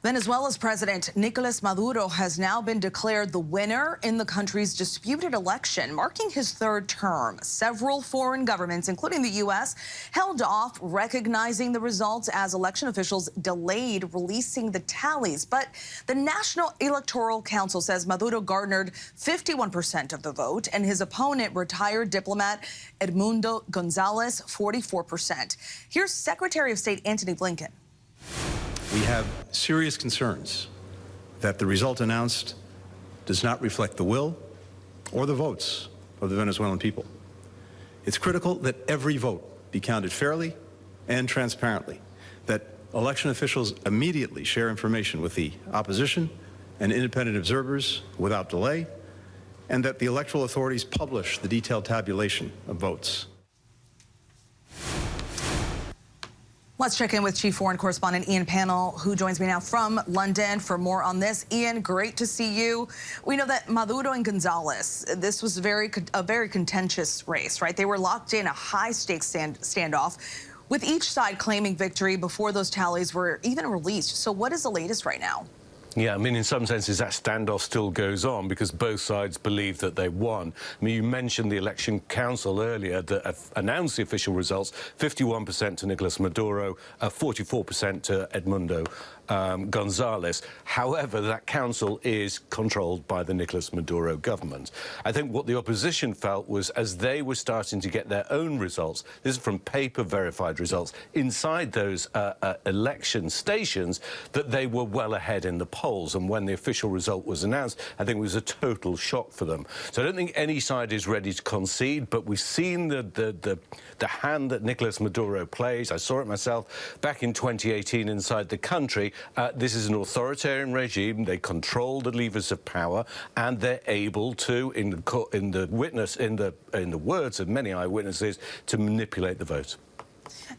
Venezuela's President Nicolás Maduro has now been declared the winner in the country's disputed election, marking his third term. Several foreign governments, including the U.S., held off recognizing the results as election officials delayed releasing the tallies. But the National Electoral Council says Maduro garnered 51% of the vote, and his opponent, retired diplomat Edmundo Gonzalez, 44%. Here's Secretary of State Antony Blinken. We have serious concerns that the result announced does not reflect the will or the votes of the Venezuelan people. It's critical that every vote be counted fairly and transparently, that election officials immediately share information with the opposition and independent observers without delay, and that the electoral authorities publish the detailed tabulation of votes. Let's check in with Chief Foreign Correspondent Ian Pannell, who joins me now from London for more on this. Ian, great to see you. We know that Maduro and Gonzalez, this was a very contentious race, right? They were locked in a high-stakes standoff, with each side claiming victory before those tallies were even released. So what is the latest right now? Yeah, I mean, in some senses, that standoff still goes on because both sides believe that they won. I mean, you mentioned the Election Council earlier that announced the official results, 51% to Nicolás Maduro, 44% to Edmundo Gonzalez. However, that council is controlled by the Nicolás Maduro government. I think what the opposition felt was, as they were starting to get their own results, this is from paper-verified results, inside those election stations, that they were well ahead in the polls. And when the official result was announced, I think it was a total shock for them. So I don't think any side is ready to concede, but we've seen the hand that Nicolás Maduro plays. I saw it myself back in 2018 inside the country. This is an authoritarian regime. They control the levers of power, and they're able to, in the words of many eyewitnesses, to manipulate the vote.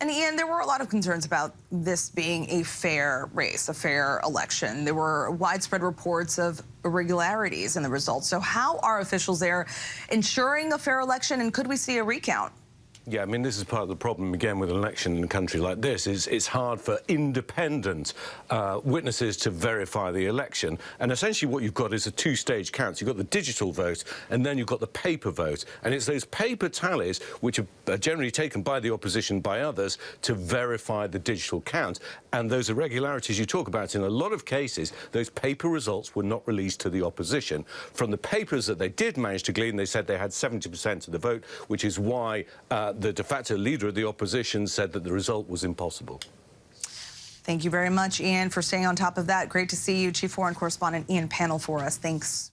And Ian, there were a lot of concerns about this being a fair race, a fair election. There were widespread reports of irregularities in the results. So how are officials there ensuring a fair election, and could we see a recount? Yeah, I mean, this is part of the problem, again, with an election in a country like this, is it's hard for independent witnesses to verify the election. And essentially what you've got is a two-stage count. You've got the digital vote, and then you've got the paper vote. And it's those paper tallies, which are generally taken by the opposition, by others, to verify the digital count. And those irregularities you talk about, in a lot of cases, those paper results were not released to the opposition. From the papers that they did manage to glean, they said they had 70% of the vote, which is why the de facto leader of the opposition said that the result was impossible. Thank you very much, Ian, for staying on top of that. Great to see you. Chief Foreign Correspondent Ian Pannell for us. Thanks.